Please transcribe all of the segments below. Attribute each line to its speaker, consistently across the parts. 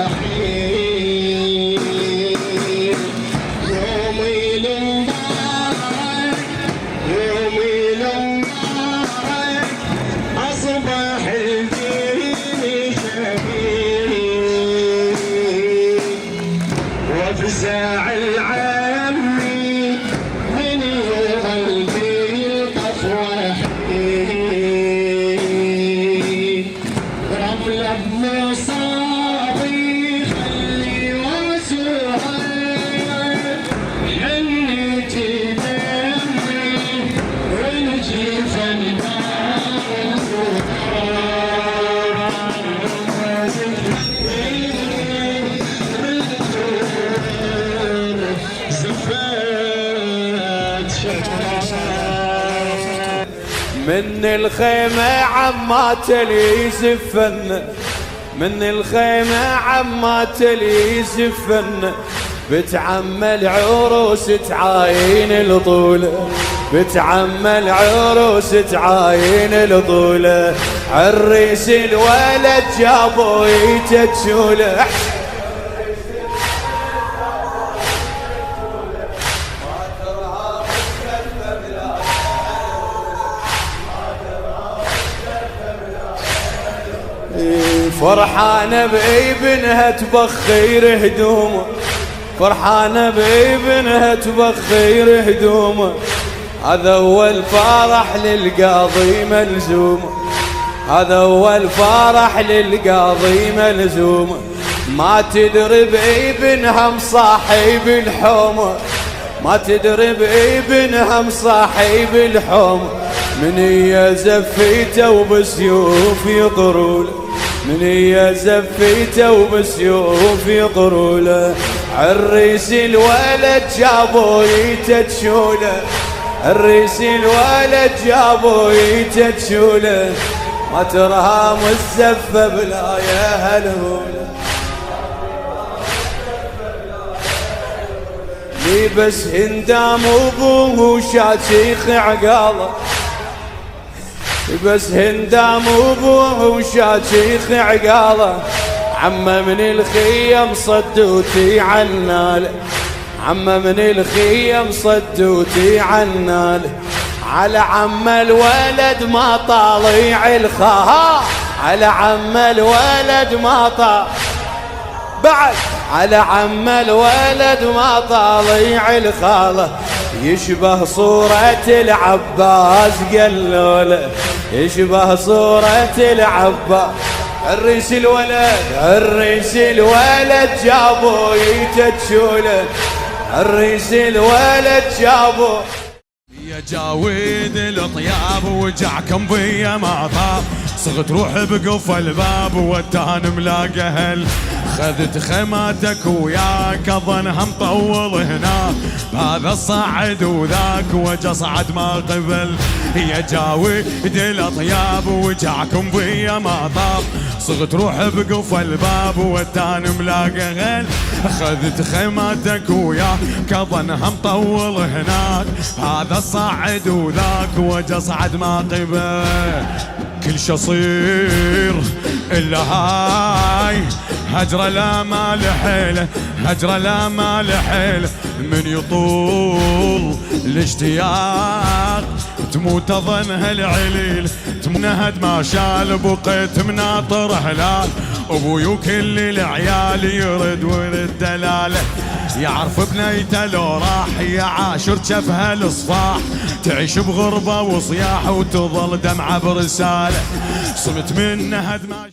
Speaker 1: وحيد يومي المبارك يومي المبارك أصبح الدين شهيد وافزع العمي من قلبي القفوة وحيد رملة بمصابي خلي واسوها حنيتي دمي والجيف
Speaker 2: من الخيمة عمات لي زفن من الخيمة عمات لي زفن بتعمل عروس تعاين الطولة بتعمل عروس تعاين الطولة عريس الولد جابوا يتجوله فرحانة بابنها تبخير هدومه فرحانة بابنها تبخير هدومه هذا اول فرح للقاضي ملزومه هذا اول فرح للقاضي ملزومه ما تدري بابنها مصاحب الحومه ما تدري بابنها مصاحب الحومه من هي زفيته وبسيوف يطرول من هي زفيته وبسيوف يطروله عريس الولد جابوا يتجوله عريس الولد جابوا يتجوله ما ترهام الزفه بلا يا هالهوله لي بس هندام وابوه شاشيخ عقاله بس هندام وابوه وشاشيخ عقاله عمه من الخيم صدوتي عناله عمه من الخيم صدوتي عناله على عمه الولد ما طالع الخها على عمه الولد ما طالع بعد على عمه الولد ما طالع الخاله يشبه صورة العباس قالوله يشبه صورة العباس عريس الولد جابوا يتجوله عريس الولد جابوا
Speaker 3: يا جاويد الطياب وجعكم بيا ما طاب صغت روح بقف الباب والتان ملاقى اهل خذت خيماتك وياك اظنها مطول هناك بهذا الصعد وذاك وجصعد ما قبل يا جاويد الاطياب وجعكم بيا ما طاب صغت روح بقف الباب والتان ملاقى اهل خذت خيماتك وياك اظنها مطول هناك هذا الصعد وذاك وجصعد ما قبل كل شي يصير الا هاي هجرة لا ما لحيله هجرة لا ما لحيله من يطول الاشتياق تموت اظنها العليل تمنهد ما شال بقيت مناطر هلال ابوي وكل العيال يرد ورد دلاله يعرف بنيته لو راح يعاشر جفها الصفاح تعيش بغربة وصياح وتظل دمعة برسالة صمت منها دماغ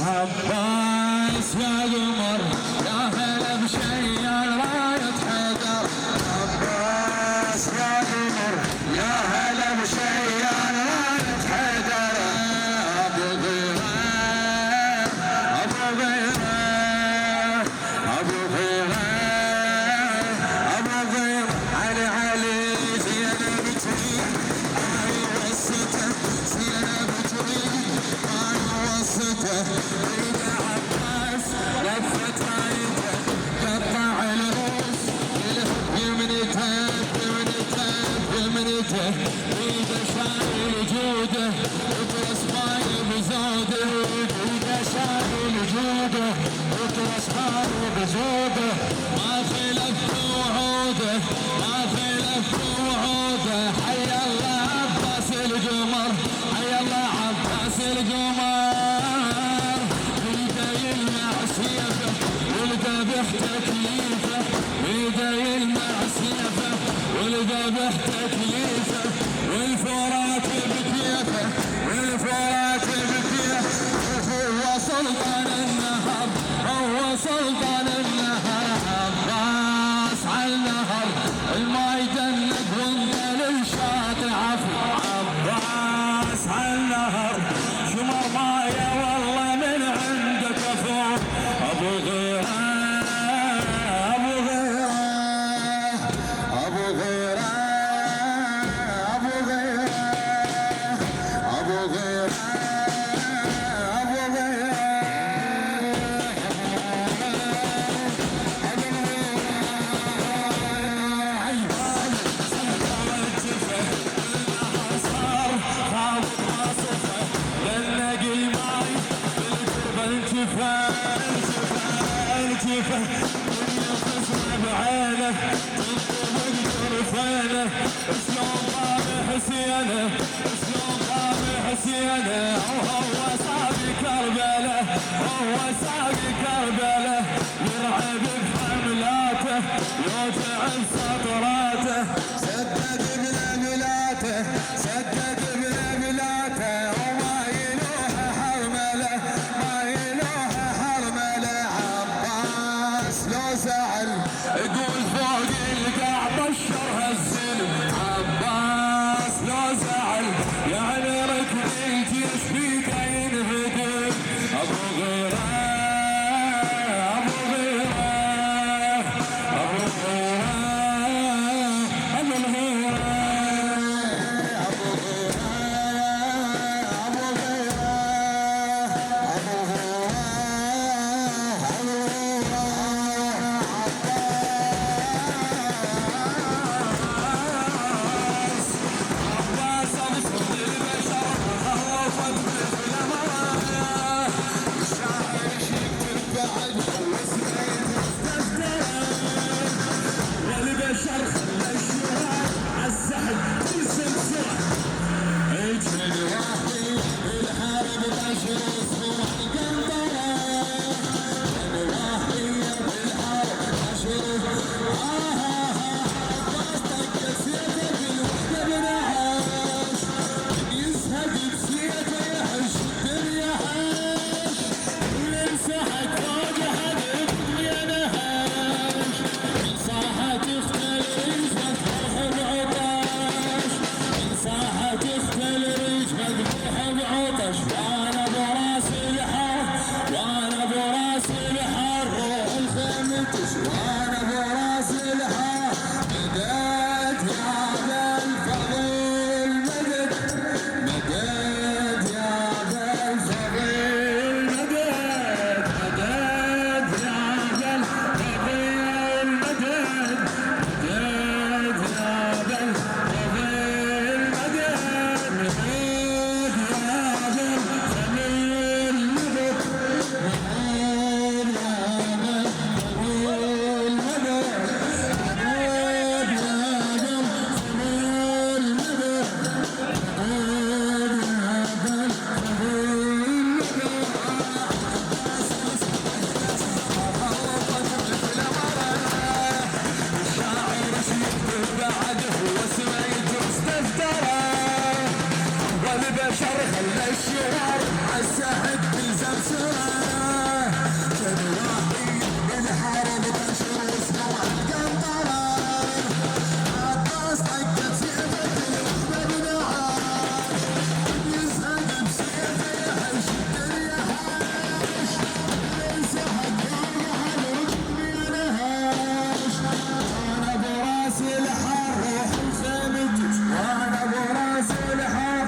Speaker 3: عباس يا قمر يا هلا بشيال راية حيدر. عباس يا قمر يا هلا بشيال راية حيدر. ابو غيره ابو غيره ابو غيره ابو غيره علي علي زينب تريد هاي وسته زينب تريد هاي وسته. لفت رايته قطع الروس يمنته يمنته يمنته ايده شايل جوده اطرس ماي بزوده ايده شايل جوده اطرس ماي بزوده. ما خلف وعوده ما خلف وعوده. حي الله عباس القمر حي الله عباس القمر. ايده يلمع سيفه والذبح تكليفه ايده يلمع سيفه والذبح تكليفه. والفرات بكيفه والفرات بكيفه. هو سلطان النهر هو سلطان النهر. عباس على النهر الماي يدنق وانقل الشاطئ عفو. عباس على النهر شمر مايه والله من عندك فوق. ابو غيره ابو غيره ابو غيره ابو غيره ابو غيره ابو غيره. التفه دنيا خصمه بعينه تنطبق طرفينه. شلون طابع حسينه شلون طابع حسينه. وهو صابي كربله هو صابي كربله. يرعب بحملاته يوجع بسطراته. سدد بنبلاته سدد بنبلاته. وما يلوح حرمله ما يلوح حرمله. عباس لو زعل يقول فوق الكعبة الشر هالزلم. عباس لو زعل يعني ركب الجيش بيك ينهدم. ابو غيره ابو غيره ابو غيره وانا براس الحق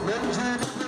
Speaker 4: من جد